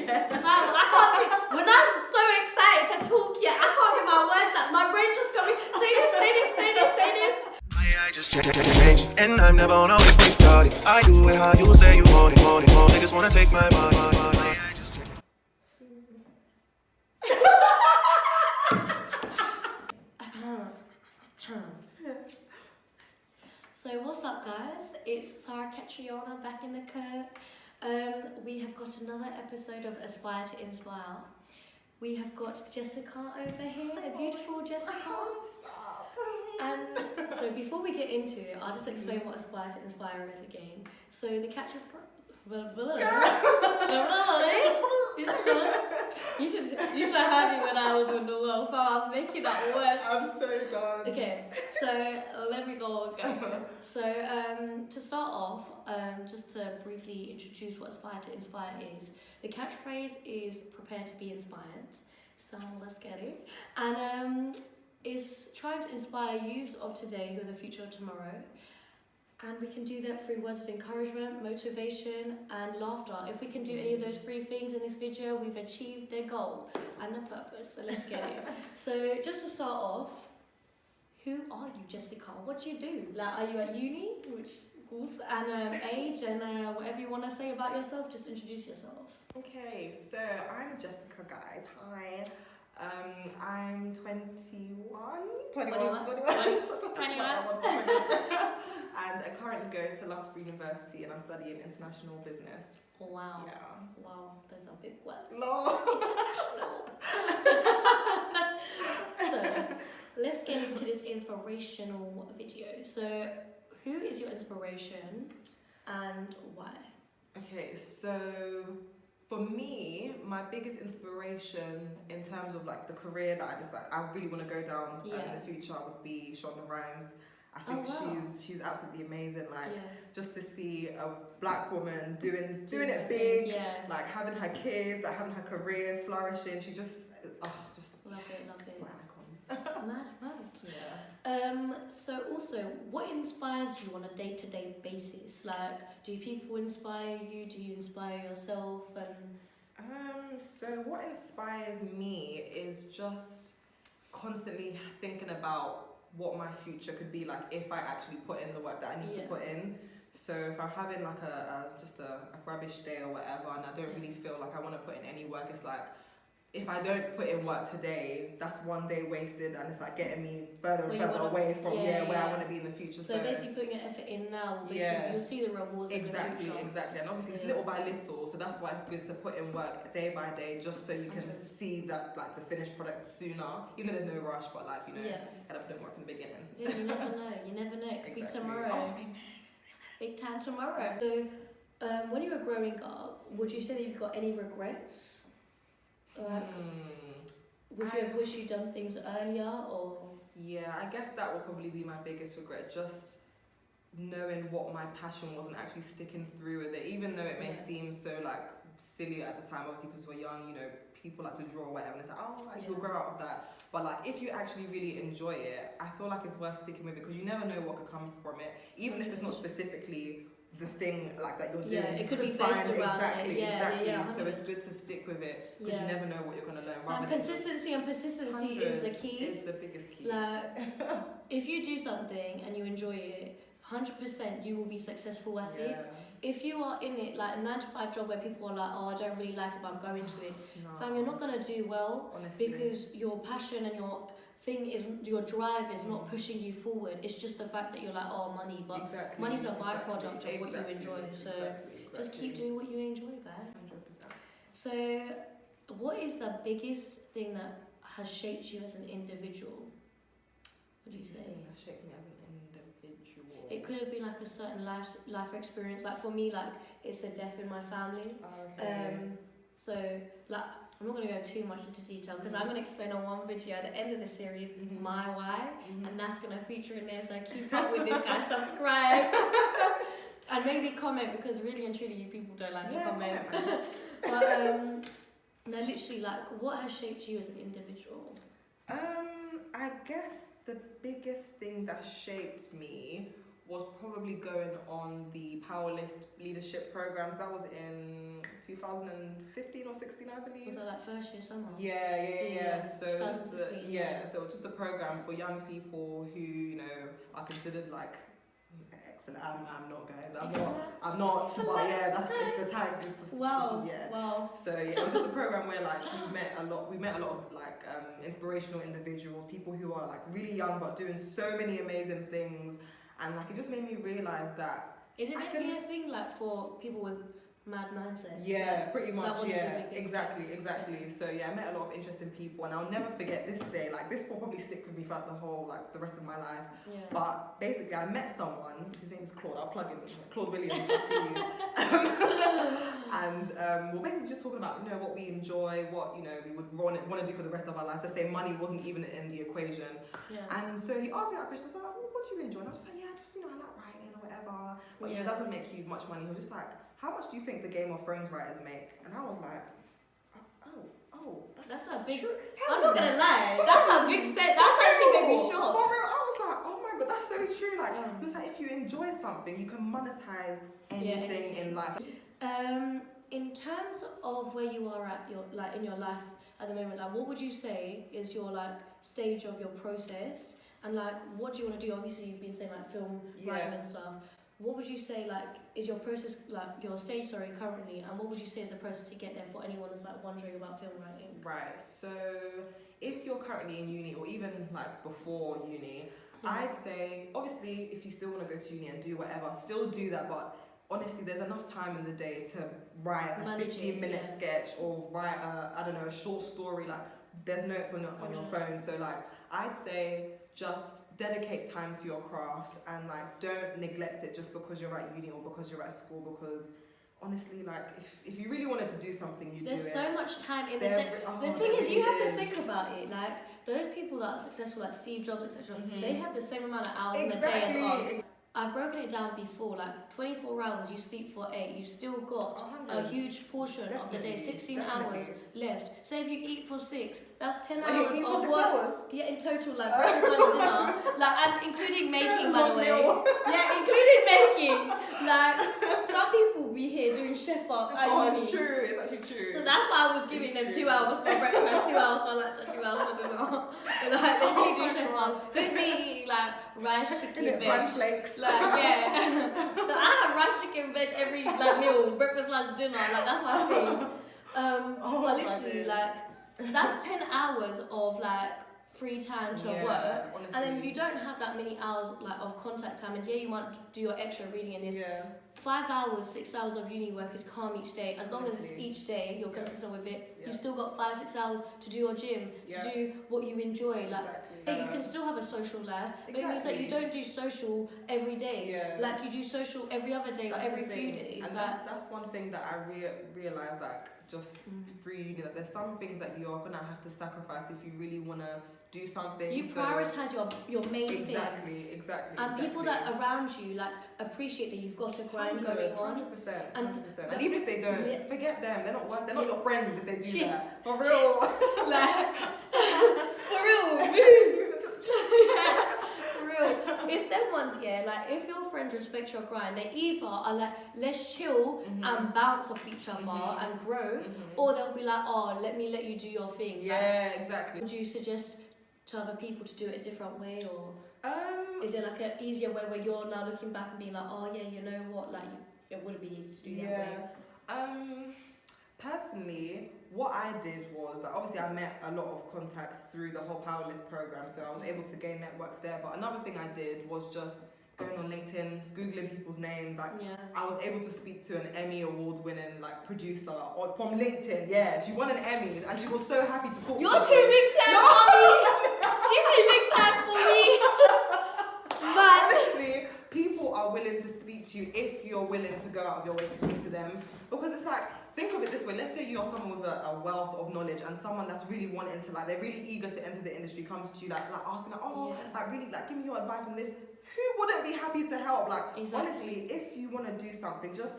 Fam, I can't see. When I'm so excited to talk, I can't get my words out. My brain just going, say this. I just change, and I'm never on always be started. I do it how you say you want it. Niggas wanna take my money. I just change. So what's up, guys? It's Sara Catriona back in the coat. We have got another episode of Aspire to Inspire. We have got Jessica over here, the beautiful Jessica. Stop. And so before we get into it, I'll just explain what Aspire to Inspire is again. So the catch of You should have heard me when I was on the world. I was making up words. I'm so done. Okay, so let me go again. So to start off, just to briefly introduce what Aspire to Inspire is. The catchphrase is prepare to be inspired. So let's get it. And is trying to inspire youths of today who are the future of tomorrow. And we can do that through words of encouragement, motivation, and laughter. If we can do any of those three things in this video, we've achieved the goal and the purpose. So let's get it. So just to start off, who are you, Jessica? What do you do? Like, are you at uni? Which course? And age and whatever you want to say about yourself, just introduce yourself. Okay, so I'm Jessica, guys. Hi. I'm 21. And I currently go to Loughborough University and I'm studying international business. Oh, wow. Yeah. Wow, those are big words. No. So, let's get into this inspirational video. So, who is your inspiration and why? Okay, so for me, my biggest inspiration in terms of like the career that I really want to go down in the future would be Shonda Rhimes. I think she's absolutely amazing. Like just to see a black woman doing it big, like having her kids, like having her career flourishing. She just love it. An icon. Mad. Yeah. So also, what inspires you on a day-to-day basis? Like, do people inspire you? Do you inspire yourself? And so what inspires me is just constantly thinking about what my future could be like if I actually put in the work that I need to put in. So if I'm having like a rubbish day or whatever, and I don't really feel like I want to put in any work, it's like, if I don't put in work today, that's one day wasted, and it's like getting me further and further away from where I want to be in the future. So basically putting your effort in now, you'll see the rewards in the future. Exactly. And obviously it's little by little, so that's why it's good to put in work day by day, just so you can see that like the finished product sooner, even though there's no rush, but like, you gotta put in work in the beginning. Yeah, you never know. It could be tomorrow. Big time tomorrow. So when you were growing up, would you say that you've got any regrets? Like, would you have wished you'd done things earlier, or? Yeah, I guess that would probably be my biggest regret, just knowing what my passion was and actually sticking through with it, even though it may seem so like silly at the time, obviously because we're young, people like to draw or whatever, and it's like, you'll grow out of that. But like, if you actually really enjoy it, I feel like it's worth sticking with it, because you never know what could come from it, even if it's not specifically the thing like that you're doing. Yeah, it could be based around exactly. Yeah, so it's good to stick with it, because you never know what you're going to learn. Consistency and persistency is the key. Is the biggest key. Like, if you do something and you enjoy it, 100% you will be successful at it. If you are in it, like a 9-to-5 job where people are like, oh, I don't really like it, but I'm going to it, fam, you're not going to do well. Honestly. Because your passion and your drive is not pushing you forward. It's just the fact that you're like, oh, money, but money's a byproduct of what you enjoy. So just keep doing what you enjoy, guys. 100%. So what is the biggest thing that has shaped you as an individual? What do you say? Has shaped me as an individual. It could have been like a certain life experience. Like for me, like it's a death in my family. So like, I'm not going to go too much into detail, because I'm going to explain on one video at the end of the series my why, and that's going to feature in there. So keep up with this, guys. Subscribe and maybe comment, because really and truly you people don't like to comment. But no, literally, like, what has shaped you as an individual? I guess the biggest thing that shaped me was probably going on the Powerlist leadership programs. That was in 2015 or 16, I believe. Was that like first year summer? Yeah. So it was just so it was just a program for young people who, you know, are considered like excellent. I'm not, guys. I'm not. But yeah, it's the tag. Wow. So yeah, it was just a program where like we met a lot of like inspirational individuals, people who are like really young but doing so many amazing things, and like it just made me realize that. Is it basically a thing like for people with mad mindsets? Yeah, pretty much. Yeah, exactly. So yeah, I met a lot of interesting people, and I'll never forget this day. Like this will probably stick with me throughout the rest of my life. Yeah. But basically, I met someone. His name is Claude. I'll plug him. Claude Williams. I see you. And we're basically just talking about, you know, what we enjoy, what, you know, we would want to do for the rest of our lives. Let's say money wasn't even in the equation. Yeah. And so he asked me that question. So I was like, well, what do you enjoy? And I was just like, yeah, just, you know, I like writing or whatever. But it doesn't make you much money. He was just like, how much do you think the Game of Thrones writers make? And I was like, that's a big. True. I'm not gonna lie. That's a big step. That's actually made me shocked. For real, I was like, oh my god, that's so true. Like, he was like, if you enjoy something, you can monetize anything in life. In terms of where you are at in your life at the moment, like what would you say is your like stage of your process, and like what do you want to do? Obviously, you've been saying like film writing and stuff. What would you say like is your process, like your stage currently, and what would you say is the process to get there for anyone that's like wondering about film writing? Right. So if you're currently in uni or even like before uni, I'd say obviously if you still want to go to uni and do whatever, still do that, but honestly, there's enough time in the day to write a 15-minute sketch or write a short story. Like, there's notes on your phone. So, like, I'd say just dedicate time to your craft and, like, don't neglect it just because you're at uni or because you're at school. Because, honestly, like, if you really wanted to do something, you'd do it. There's so much time in the day. The thing is, you have to think about it. Like, those people that are successful, like Steve Jobs, etc., they have the same amount of hours in the day as us. I've broken it down before, like 24 hours, you sleep for 8, you've still got a huge portion of the day, 16 hours left. So if you eat for 6, that's 10 hours of work. Yeah, in total, like breakfast, lunch, dinner, like, and including making, by the way. Yeah, including making. Like, some people be here doing chef up. It's true, it's actually true. So that's why I was giving them 2 hours for breakfast, 2 hours for lunch, and 2 hours for dinner. And like, they really do chef up. There's me eating like rice, chicken, veg. Flakes. Like, yeah. So I have rice, chicken, veg every like meal, breakfast, lunch, dinner. Like, that's my thing. But literally, like, that's 10 hours of like free time to work, honestly. And then you don't have that many hours like of contact time. And you might do your extra reading and this. 5 hours, 6 hours of uni work is calm each day. As long as it's each day, you're consistent with it. You still got 5-6 hours to do your gym, to do what you enjoy. Like, you can still have a social life, but it means that you don't do social every day. Like, you do social every other day or every few days. And that's one thing that I realized, like, just through uni, that there's some things that you're gonna have to sacrifice if you really wanna do something. You prioritize your main thing. Exactly. And people that around you like appreciate that you've got a grind going on. 100%. And even if they don't, forget them. They're not your friends if they do that. For real. Like, for real. For real. It's them ones, like if your friends respect your grind, they either are like, let's chill and bounce off each other and grow, or they'll be like, oh, let you do your thing. Yeah, exactly. Would you suggest to other people to do it a different way, or is it like an easier way where you're now looking back and being like, oh yeah, you know what, like it would have been easy to do that way? Personally, what I did was, like, obviously I met a lot of contacts through the whole Powerlist program, so I was able to gain networks there. But another thing I did was just going on LinkedIn, Googling people's names. Like, I was able to speak to an Emmy award-winning like producer from LinkedIn. Yeah, she won an Emmy, and she was so happy to talk. You're too big time for me. She's too big time for me. But honestly, people are willing to speak to you if you're willing to go out of your way to speak to them, because it's like, think of it this way. Let's say you're someone with a wealth of knowledge, and someone that's really wanting to, like, they're really eager to enter the industry, comes to you like asking, like, like really, like, give me your advice on this. Who wouldn't be happy to help? Like, honestly, if you want to do something, just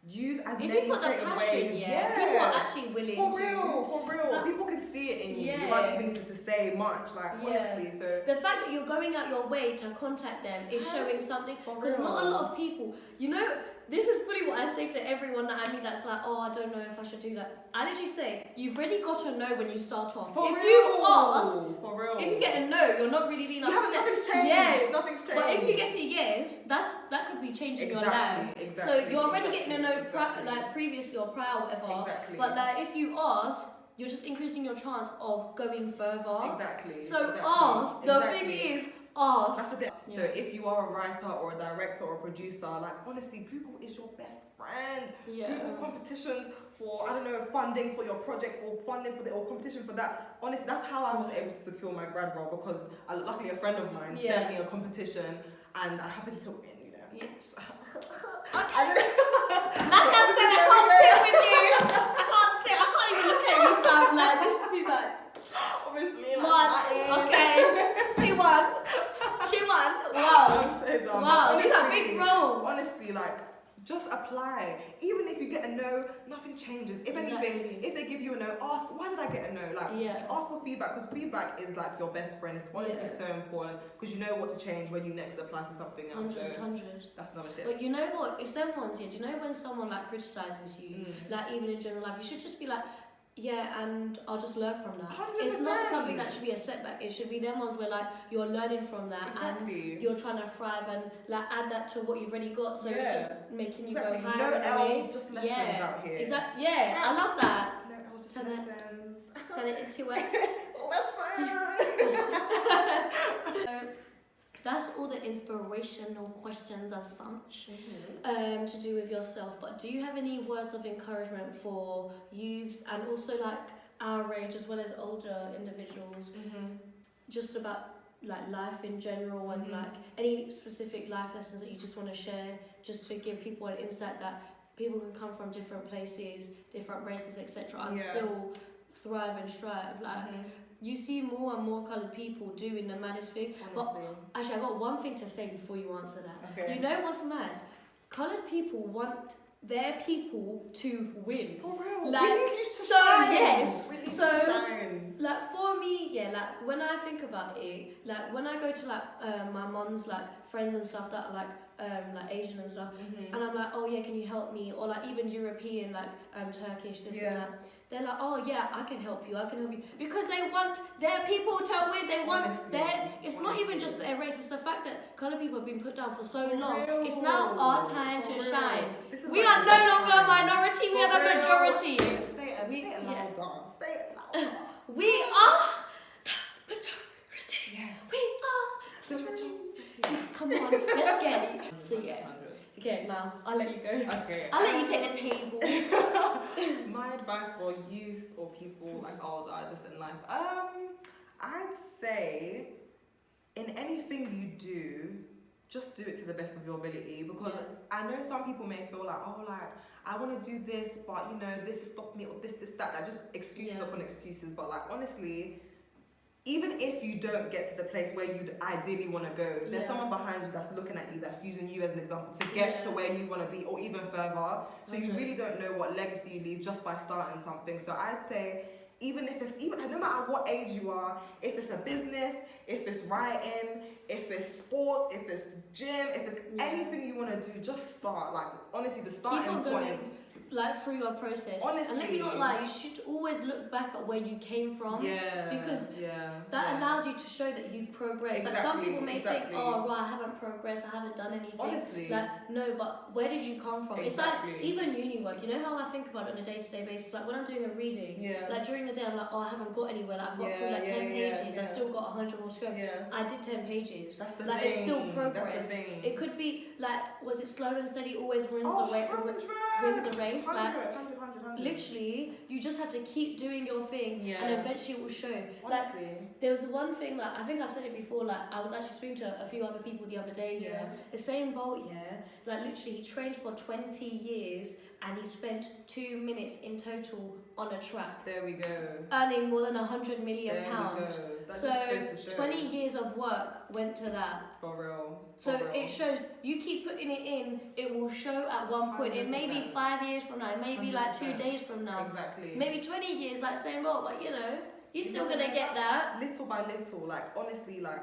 use as if many you put the creative passion, ways. people are actually willing For real. Like, people can see it in you Yeah. without even needing to say much. Like honestly, so the fact that you're going out your way to contact them is showing something. For Because real. not a lot of people, you know, this is fully what I say to everyone that I meet that's like, oh, I don't know if I should do that. I literally say, you've really got to know when you start off. For if real. you ask, For real. if you get a no, you're not really being upset. Nothing's changed. Yeah. Nothing's changed. But if you get a yes, that could be changing your life. Exactly. So you're already getting a no like previously or prior or whatever. Exactly. But like if you ask, you're just increasing your chance of going further. Exactly. So exactly. ask. The Exactly. thing is, ask. That's the thing. Yeah. So if you are a writer or a director or a producer, like honestly, Google is your best friend. Yeah. Google competitions for, I don't know, funding for your project or funding for or competition for that. Honestly, that's how I was able to secure my grad role because luckily a friend of mine sent me a competition and I happened to win, you know. Yes. And then, Like I said, I can't sit with you. I can't sit. I can't even look at you, fam. Like this is too much. obviously, like, But Latin. okay, she won. She won. Wow. I'm so dumb. Wow, Honestly, these are big roles. Honestly, like, just apply. Even if you get a no, nothing changes. If anything, if they give you a no, ask, why did I get a no? Like, ask for feedback because feedback is like your best friend. It's honestly so important because you know what to change when you next apply for something else. 100. That's another tip. But you know what? It's them ones here. Do you know when someone like criticizes you, like even in general life, you should just be like, yeah, and I'll just learn from that. 100%. It's not something that should be a setback. It should be them ones where like you're learning from that and you're trying to thrive and like add that to what you've already got. So it's just making you go higher. No L's, just lessons out here. Exactly. Yeah, I love that. No L's, just Turn lessons. Turn it into a Lesson. That's all the inspirational questions as such to do with yourself. But do you have any words of encouragement for youths and also like our age as well as older individuals, just about like life in general and like any specific life lessons that you just want to share, just to give people an insight that people can come from different places, different races, etc. and still thrive and strive. Like you see more and more coloured people doing the maddest thing. Honestly. But actually, I got one thing to say before you answer that. Okay. You know what's mad? Coloured people want their people to win. For real. Like, we need you to so shine. yes. We need So, you to shine. Like for me, like when I think about it, like when I go to like my mum's like friends and stuff that are like Asian and stuff, and I'm like, oh yeah, can you help me? Or like even European, like Turkish, this and that. They're like, oh yeah, I can help you, because they want their people to win. They want it's not even just their race, it's the fact that coloured people have been put down for so long. It's now our time to shine. We are no longer a minority, we are the majority. Say it louder. Say it louder. We are the majority. Yes. We are The majority. Come on, let's get it. So yeah. Okay, now I'll let you go. Okay. I'll let you take the table. My advice for youth or people like older, just in life, I'd say in anything you do, just do it to the best of your ability, because I know some people may feel like, oh, like I want to do this, but you know, this has stopped me, or this, that, just excuses upon excuses. But like honestly, even if you don't get to the place where you'd ideally want to go, there's someone behind you that's looking at you, that's using you as an example to get to where you want to be, or even further. So you really don't know what legacy you leave just by starting something. So I'd say, even if it's no matter what age you are, if it's a business, if it's writing, if it's sports, if it's gym, if it's anything you want to do, just start. Like honestly, the starting point. Like through your process. Honestly. And let me not lie, you should always look back at where you came from. Because that allows you to show that you've progressed. Like some people may think, oh well, I haven't progressed, I haven't done anything. Honestly. Like no, but where did you come from? It's like even uni work, you know how I think about it on a day-to-day basis. Like when I'm doing a reading, like during the day I'm like, oh I haven't got anywhere. Like I've got through like 10 pages, I've still got 100 more to go. I did 10 pages. That's the like thing. it's still progress. That's the thing. It could be like, was it slow and steady always wins the race? 100. Literally, you just have to keep doing your thing, and eventually it will show. Honestly. Like, there was one thing, like, I think I've said it before, like, I was actually speaking to a few other people the other day, the same Bolt, like, literally, he trained for 20 years, and he spent 2 minutes in total on a track, There we go. earning more than £100 million. There we go. That So just goes to show. 20 years of work went to that. For real. So it shows, you keep putting it in, it will show at one point. It may be 5 years from now, it may be like 2 days from now. Exactly. Maybe 20 years, like same old, but you know, you're still gonna get that. Little by little, like honestly, like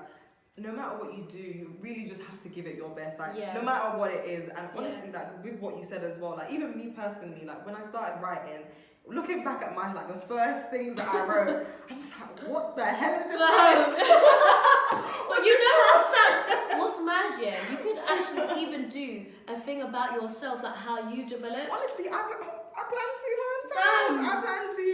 no matter what you do, you really just have to give it your best. Like no matter what it is, and honestly, like with what you said as well, like even me personally, like when I started writing, looking back at my like the first things that I wrote, I'm just like, what the hell is this rubbish? But you know what's mad, yeah? You could actually even do a thing about yourself, like how you developed. Honestly, I plan to, I plan to.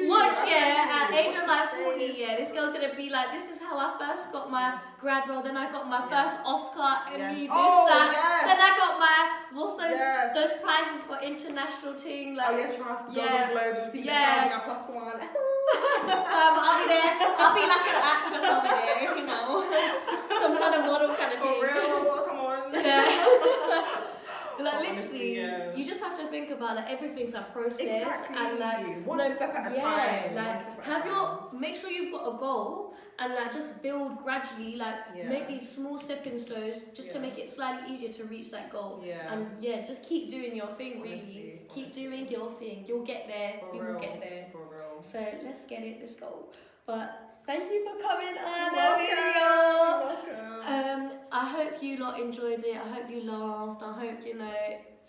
Watch, yeah, at age of like 40, yeah, this girl's gonna be like, this is how I first got my grad role, then I got my first Oscar, Emmy, this, that. Then I got my, what's those prizes for international team, like. Oh yeah, trust, Golden Globe, you see the sounding at +1. I'll be there, I'll be like an actress over there, you know, some kind of model kind of thing. For real, come on. Yeah. Like honestly, literally, you just have to think about that everything's a process. Exactly. And like one step at a time. Like make sure you've got a goal and like just build gradually, like make these small stepping stones just to make it slightly easier to reach that goal. And just keep doing your thing, really. Keep doing your thing. You'll get there. You will get there. For real. So let's get it, let's go. But thank you for coming on the video. I hope you lot enjoyed it. I hope you laughed. I hope, you know,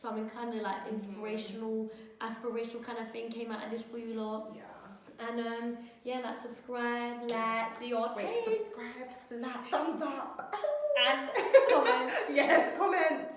something kind of like inspirational, aspirational kind of thing came out of this for you lot. Yeah. And like subscribe, like, do your thing. Subscribe, like, thumbs up. And comment. Yes, comment.